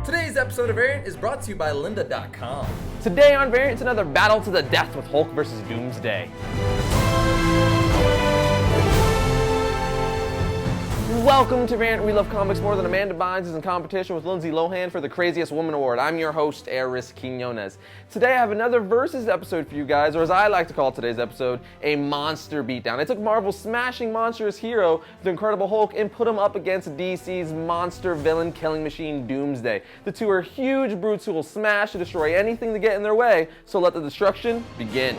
Today's episode of Variant is brought to you by lynda.com. Today on Variant, it's another battle to the death with Hulk vs. Doomsday. Welcome to Variant. We love comics more than Amanda Bynes is in competition with Lindsay Lohan for the Craziest Woman Award. I'm your host, Arris. Today I have another Versus episode for you guys, or as I like to call today's episode, a monster beatdown. I took Marvel's smashing monstrous hero, the Incredible Hulk, and put him up against DC's monster villain killing machine, Doomsday. The two are huge brutes who will smash and destroy anything to get in their way, so let the destruction begin.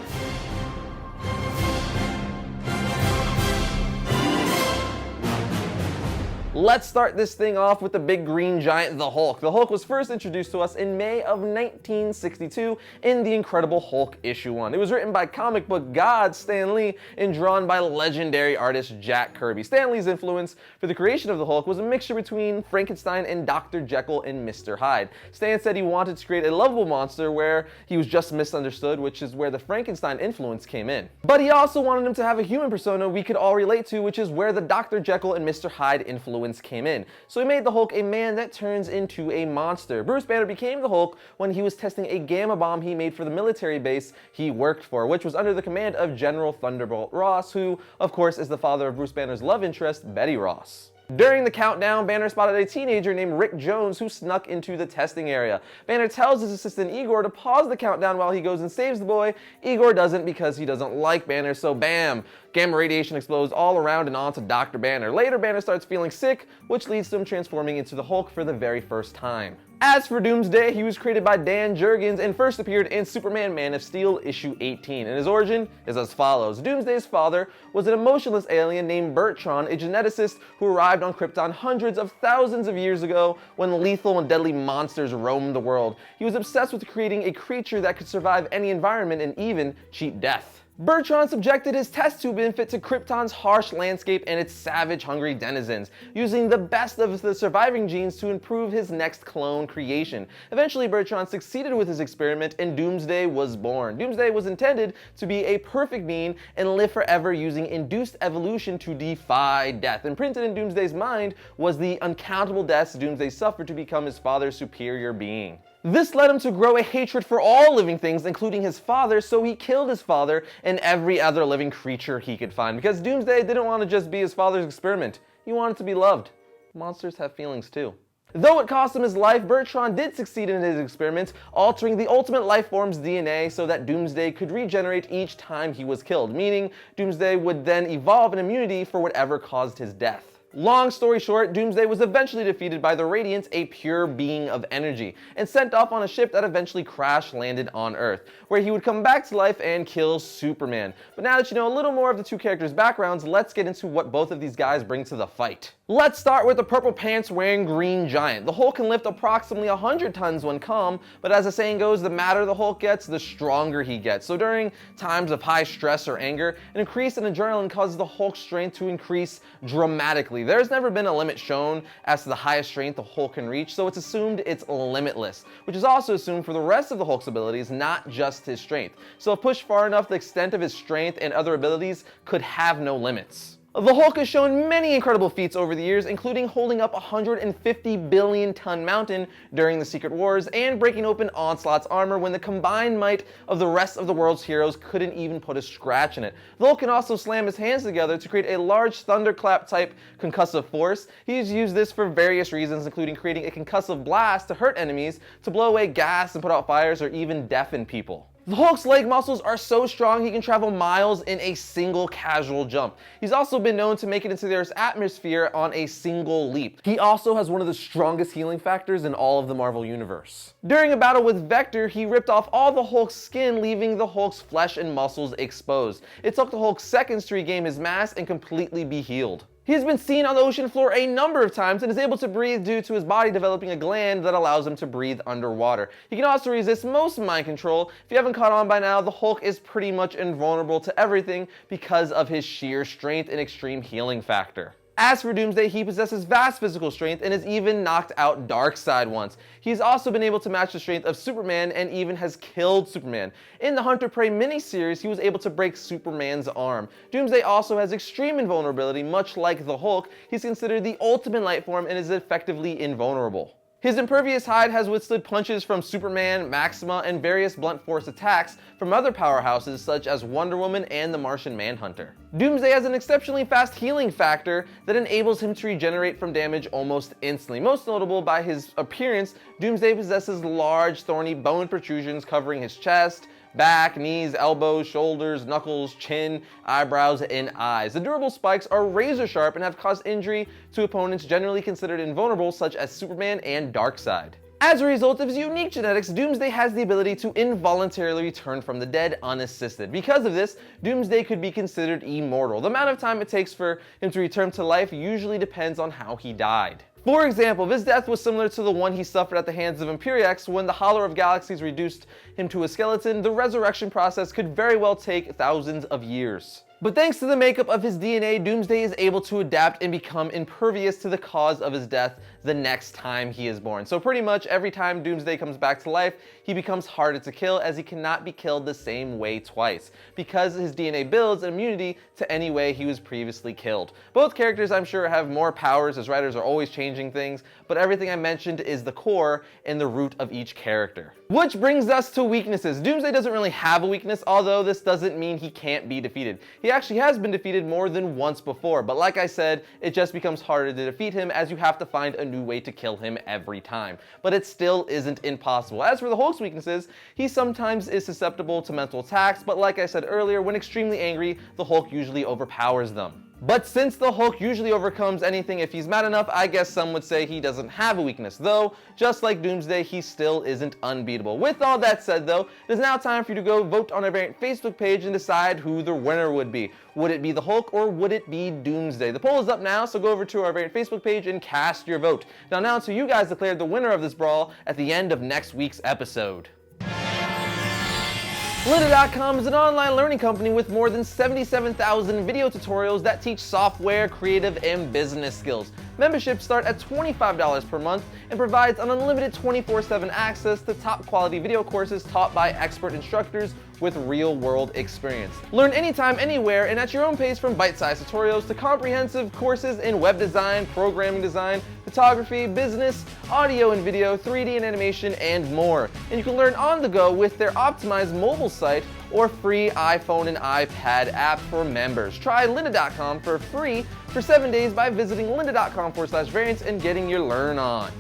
Let's start this thing off with the big green giant, the Hulk. The Hulk was first introduced to us in May of 1962 in The Incredible Hulk issue 1. It was written by comic book god Stan Lee and drawn by legendary artist Jack Kirby. Stan Lee's influence for the creation of the Hulk was a mixture between Frankenstein and Dr. Jekyll and Mr. Hyde. Stan said he wanted to create a lovable monster where he was just misunderstood, which is where the Frankenstein influence came in. But he also wanted him to have a human persona we could all relate to, which is where the Dr. Jekyll and Mr. Hyde influence came in. So he made the Hulk a man that turns into a monster. Bruce Banner became the Hulk when he was testing a gamma bomb he made for the military base he worked for, which was under the command of General Thunderbolt Ross, who, of course, is the father of Bruce Banner's love interest, Betty Ross. During the countdown, Banner spotted a teenager named Rick Jones who snuck into the testing area. Banner tells his assistant Igor to pause the countdown while he goes and saves the boy. Igor doesn't because he doesn't like Banner, so bam! Gamma radiation explodes all around and onto Dr. Banner. Later, Banner starts feeling sick, which leads to him transforming into the Hulk for the very first time. As for Doomsday, he was created by Dan Jurgens and first appeared in Superman Man of Steel issue 18, and his origin is as follows. Doomsday's father was an emotionless alien named Bertron, a geneticist who arrived on Krypton hundreds of thousands of years ago when lethal and deadly monsters roamed the world. He was obsessed with creating a creature that could survive any environment and even cheat death. Bertron subjected his test tube infant to Krypton's harsh landscape and its savage, hungry denizens, using the best of the surviving genes to improve his next clone creation. Eventually, Bertron succeeded with his experiment and Doomsday was born. Doomsday was intended to be a perfect being and live forever using induced evolution to defy death. Imprinted in Doomsday's mind was the uncountable deaths Doomsday suffered to become his father's superior being. This led him to grow a hatred for all living things, including his father, so he killed his father and every other living creature he could find, because Doomsday didn't want to just be his father's experiment. He wanted to be loved. Monsters have feelings too. Though it cost him his life, Bertron did succeed in his experiments, altering the ultimate life form's DNA so that Doomsday could regenerate each time he was killed, meaning Doomsday would then evolve an immunity for whatever caused his death. Long story short, Doomsday was eventually defeated by the Radiants, a pure being of energy, and sent off on a ship that eventually crash-landed on Earth, where he would come back to life and kill Superman. But now that you know a little more of the two characters' backgrounds, let's get into what both of these guys bring to the fight. Let's start with the purple pants wearing green giant. The Hulk can lift approximately 100 tons when calm, but as the saying goes, the madder the Hulk gets, the stronger he gets. So during times of high stress or anger, an increase in adrenaline causes the Hulk's strength to increase dramatically. There's never been a limit shown as to the highest strength the Hulk can reach, so it's assumed it's limitless, which is also assumed for the rest of the Hulk's abilities, not just his strength. So if pushed far enough, the extent of his strength and other abilities could have no limits. The Hulk has shown many incredible feats over the years, including holding up a 150 billion ton mountain during the Secret Wars and breaking open Onslaught's armor when the combined might of the rest of the world's heroes couldn't even put a scratch in it. The Hulk can also slam his hands together to create a large thunderclap type concussive force. He's used this for various reasons, including creating a concussive blast to hurt enemies, to blow away gas and put out fires, or even deafen people. The Hulk's leg muscles are so strong he can travel miles in a single casual jump. He's also been known to make it into the Earth's atmosphere on a single leap. He also has one of the strongest healing factors in all of the Marvel Universe. During a battle with Vector, he ripped off all the Hulk's skin, leaving the Hulk's flesh and muscles exposed. It took the Hulk seconds to regain his mass and completely be healed. He has been seen on the ocean floor a number of times and is able to breathe due to his body developing a gland that allows him to breathe underwater. He can also resist most mind control. If you haven't caught on by now, the Hulk is pretty much invulnerable to everything because of his sheer strength and extreme healing factor. As for Doomsday, he possesses vast physical strength and has even knocked out Darkseid once. He's also been able to match the strength of Superman and even has killed Superman. In the Hunter Prey miniseries, he was able to break Superman's arm. Doomsday also has extreme invulnerability, much like the Hulk. He's considered the ultimate light form and is effectively invulnerable. His impervious hide has withstood punches from Superman, Maxima, and various blunt force attacks from other powerhouses such as Wonder Woman and the Martian Manhunter. Doomsday has an exceptionally fast healing factor that enables him to regenerate from damage almost instantly. Most notable by his appearance, Doomsday possesses large, thorny bone protrusions covering his chest, back, knees, elbows, shoulders, knuckles, chin, eyebrows, and eyes. The durable spikes are razor sharp and have caused injury to opponents generally considered invulnerable such as Superman and Darkseid. As a result of his unique genetics, Doomsday has the ability to involuntarily return from the dead unassisted. Because of this, Doomsday could be considered immortal. The amount of time it takes for him to return to life usually depends on how he died. For example, if his death was similar to the one he suffered at the hands of Imperiex when the Holler of Galaxies reduced him to a skeleton, the resurrection process could very well take thousands of years. But thanks to the makeup of his DNA, Doomsday is able to adapt and become impervious to the cause of his death the next time he is born. So pretty much every time Doomsday comes back to life, he becomes harder to kill as he cannot be killed the same way twice, because his DNA builds immunity to any way he was previously killed. Both characters, I'm sure, have more powers as writers are always changing things, but everything I mentioned is the core and the root of each character. Which brings us to weaknesses. Doomsday doesn't really have a weakness, although this doesn't mean he can't be defeated. He actually has been defeated more than once before, but like I said, it just becomes harder to defeat him as you have to find a new way to kill him every time. But it still isn't impossible. As for the Hulk's weaknesses, he sometimes is susceptible to mental attacks, but like I said earlier, when extremely angry, the Hulk usually overpowers them. But since the Hulk usually overcomes anything if he's mad enough, I guess some would say he doesn't have a weakness, though, just like Doomsday, he still isn't unbeatable. With all that said though, it is now time for you to go vote on our variant Facebook page and decide who the winner would be. Would it be the Hulk or would it be Doomsday? The poll is up now, so go over to our variant Facebook page and cast your vote. Now announce who you guys declared the winner of this brawl at the end of next week's episode. Lynda.com is an online learning company with more than 77,000 video tutorials that teach software, creative, and business skills. Memberships start at $25 per month and provides an unlimited 24/7 access to top quality video courses taught by expert instructors with real-world experience. Learn anytime, anywhere, and at your own pace, from bite-sized tutorials to comprehensive courses in web design, programming design, photography, business, audio and video, 3D and animation, and more. And you can learn on the go with their optimized mobile site or free iPhone and iPad app for members. Try Lynda.com for free for 7 days by visiting lynda.com/variants and getting your learn on.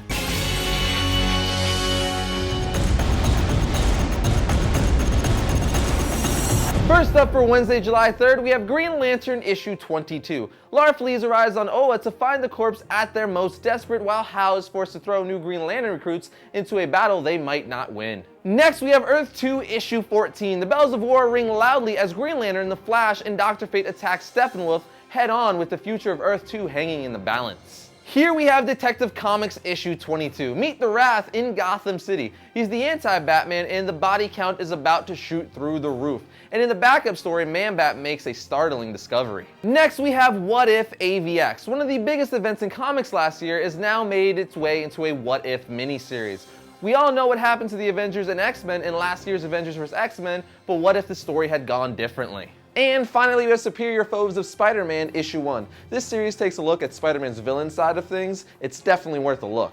First up for Wednesday, July 3rd, we have Green Lantern issue 22. Lara flees arrives on Oa to find the corpse at their most desperate, while Hal is forced to throw new Green Lantern recruits into a battle they might not win. Next, we have Earth 2 issue 14. The bells of war ring loudly as Green Lantern, the Flash, and Dr. Fate attack Steppenwolf head-on, with the future of Earth 2 hanging in the balance. Here we have Detective Comics issue 22. Meet the Wrath in Gotham City. He's the anti-Batman and the body count is about to shoot through the roof. And in the backup story, Man-Bat makes a startling discovery. Next we have What If AVX. One of the biggest events in comics last year has now made its way into a What If miniseries. We all know what happened to the Avengers and X-Men in last year's Avengers vs. X-Men, but what if the story had gone differently? And finally, we have Superior Foes of Spider-Man issue 1. This series takes a look at Spider-Man's villain side of things. It's definitely worth a look.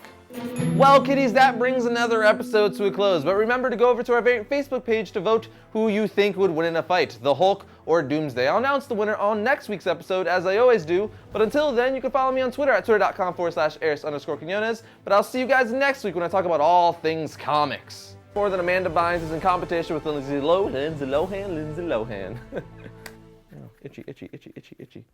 Well, kiddies, that brings another episode to a close, but remember to go over to our variant Facebook page to vote who you think would win in a fight, the Hulk or Doomsday. I'll announce the winner on next week's episode, as I always do, but until then, you can follow me on Twitter at twitter.com/Arris_Quinones, but I'll see you guys next week when I talk about all things comics. More than Amanda Bynes is in competition with Lindsay Lohan. Oh, itchy, itchy, itchy, itchy, itchy.